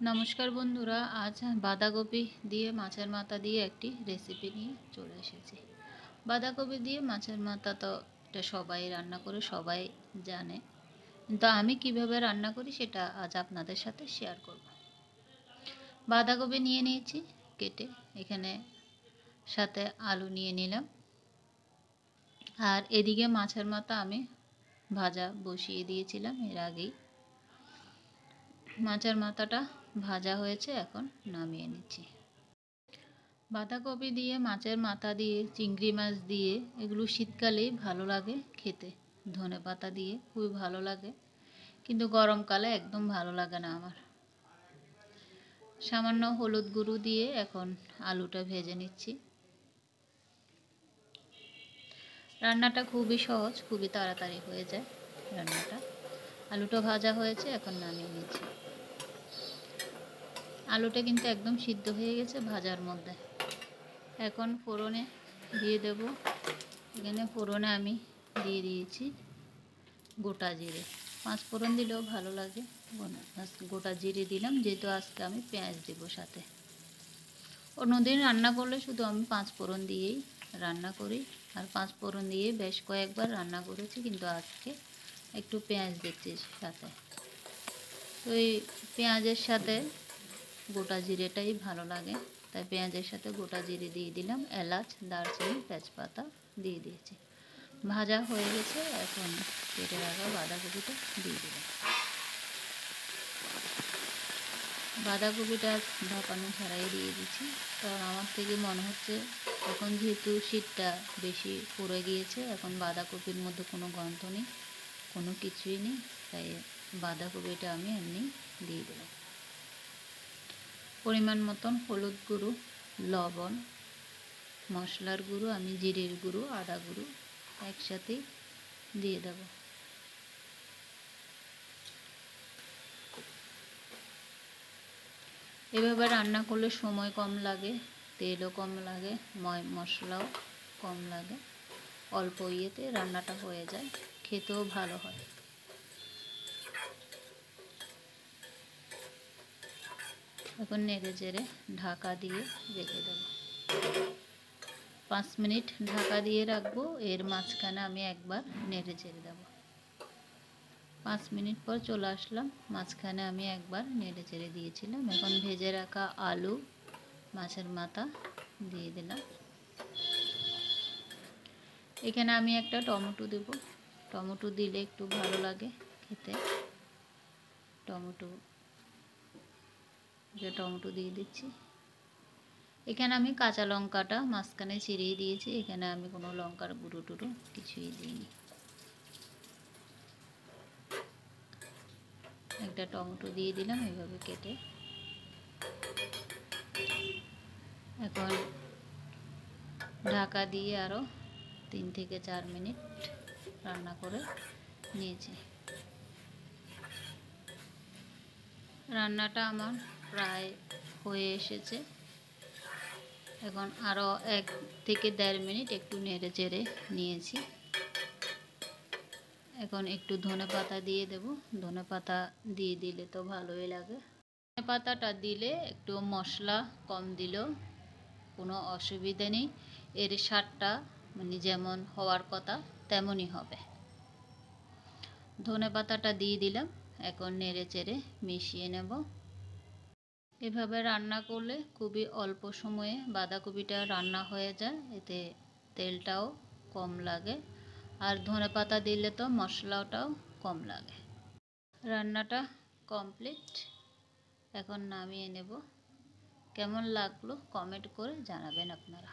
নমস্কার বন্ধুরা, আজ বাঁধাকপি দিয়ে মাছের মাথা দিয়ে একটি রেসিপি নিয়ে চলে এসেছি। বাঁধাকপি দিয়ে মাছের মাথা তো এটা সবাই রান্না করে সবাই জানে, কিন্তু আমি কিভাবে রান্না করি সেটা আজ আপনাদের সাথে শেয়ার করব। বাঁধাকপি নিয়ে নিয়েছি কেটে, এখানে সাথে আলু নিয়ে নিলাম, আর এদিকে মাছের মাথা আমি ভাজা বসিয়ে দিয়েছিলাম এর আগেই। মাছের মাথাটা ভাজা হয়েছে, এখন নামিয়ে নিচ্ছি। বাঁধাকপি দিয়ে মাছের মাথা দিয়ে চিংড়ি মাছ দিয়ে এগুলো শীতকালেই ভালো লাগে খেতে, ধনেপাতা দিয়ে খুবই ভালো লাগে, কিন্তু গরমকালে একদম ভালো লাগে না আমার। সামান্য হলুদ গুঁড়ো দিয়ে এখন আলুটা ভেজে নিচ্ছি। রান্নাটা খুবই সহজ, খুবই তাড়াতাড়ি হয়ে যায় রান্নাটা। আলুটা ভাজা হয়েছে, এখন নামিয়ে নিচ্ছি। আলুটা কিন্তু একদম সিদ্ধ হয়ে গেছে ভাজার মধ্যে। এখন ফোড়নে দিয়ে দেব। এখানে ফোড়নে আমি দিয়ে দিয়েছি গোটা জিরে। 5 ফোড়ন দিলেও ভালো লাগে, গোটা জিরে দিলাম, যেহেতু আজকে আমি পেঁয়াজ দেব সাথে। অন্যদিন রান্না করলে শুধু আমি 5 ফোড়ন দিয়েই রান্না করি, আর 5 ফোড়ন দিয়ে বেশ কয়েকবার রান্না করেছি, কিন্তু আজকে একটু পেঁয়াজ দিচ্ছি সাথে। তো এই পেঁয়াজের সাথে গোটা জিরেটাই ভালো লাগে, তাই পেঁয়াজের সাথে গোটা জিরে দিয়ে দিলাম। এলাচ, দারচিনি, তেজপাতা দিয়ে দিয়েছি। ভাজা হয়ে গেছে, এখন কেটে রাখা বাঁধাকপিটা দিয়ে দিলাম। বাঁধাকপিটা ভাপানো ছাড়াই দিয়ে দিচ্ছি, কারণ আমার থেকে মনে হচ্ছে এখন যেহেতু শীতটা বেশি পড়ে গিয়েছে, এখন বাঁধাকপির মধ্যে কোনো গন্ধ নেই, কোনো কিছুই নেই, তাই বাঁধাকপিটা আমি এমনি দিয়ে দিলাম। পরিমাণ মতন হলুদ গুঁড়ো, লবণ, মশলার গুঁড়ো আমি জিরের গুঁড়ো, আদা গুঁড়ো একসাথেই দিয়ে দেব। এভাবে রান্না করলে সময় কম লাগে, তেলও কম লাগে, মশলাও কম লাগে, অল্প ইয়েতে রান্নাটা হয়ে যায়, খেতেও ভালো হয়। এখন নেড়ে চেড়ে ঢাকা দিয়ে রেখে দেব। 5 মিনিট ঢাকা দিয়ে রাখবো, এর মাঝখানে আমি একবার নেড়ে চেড়ে দেব। 5 মিনিট পর চলে আসলাম, মাঝখানে আমি একবার নেড়ে চেড়ে দিয়েছিলাম। এখন ভেজে রাখা আলু, মাছের মাথা দিয়ে দিলাম। এখানে আমি একটা টমেটো দেব, টমেটো দিলে একটু ভালো লাগে খেতে। টমেটো দিয়ে দিচ্ছি। এখানে আমি কাঁচা লঙ্কাটা মাঝখানে ছিঁড়িয়ে দিয়েছি, এখানে আমি কোনো লঙ্কার গুঁড়ো টুড়ো কিছুই দিইনি। একটা টমেটো দিয়ে দিলাম এইভাবে কেটে। এখন ঢাকা দিয়ে আরও 3 থেকে 4 মিনিট রান্না করে নিয়েছি। রান্নাটা আমার প্রায় হয়ে এসেছে। এখন আরও 1 থেকে 1.5 মিনিট একটু নেড়ে চেড়ে নিয়েছি। এখন একটু ধনেপাতা দিয়ে দেব। ধনেপাতা দিয়ে দিলে তো ভালোই লাগে। ধনেপাতাটা দিলে একটু মশলা কম দিলেও কোনো অসুবিধা নেই, এর স্বাদটা মানে যেমন হওয়ার কথা তেমনই হবে। ধনেপাতাটা দিয়ে দিলাম, এখন নেড়ে চেড়ে মিশিয়ে নেব। এভাবে রান্না করলে খুবই অল্প সময়ে বাঁধাকপিটা রান্না হয়ে যায়, এতে তেলটাও কম লাগে, আর ধনেপাতা দিলে তো মশলাটাও কম লাগে। রান্নাটা কমপ্লিট, এখন নামিয়ে নেব। কেমন লাগলো কমেন্ট করে জানাবেন আপনারা।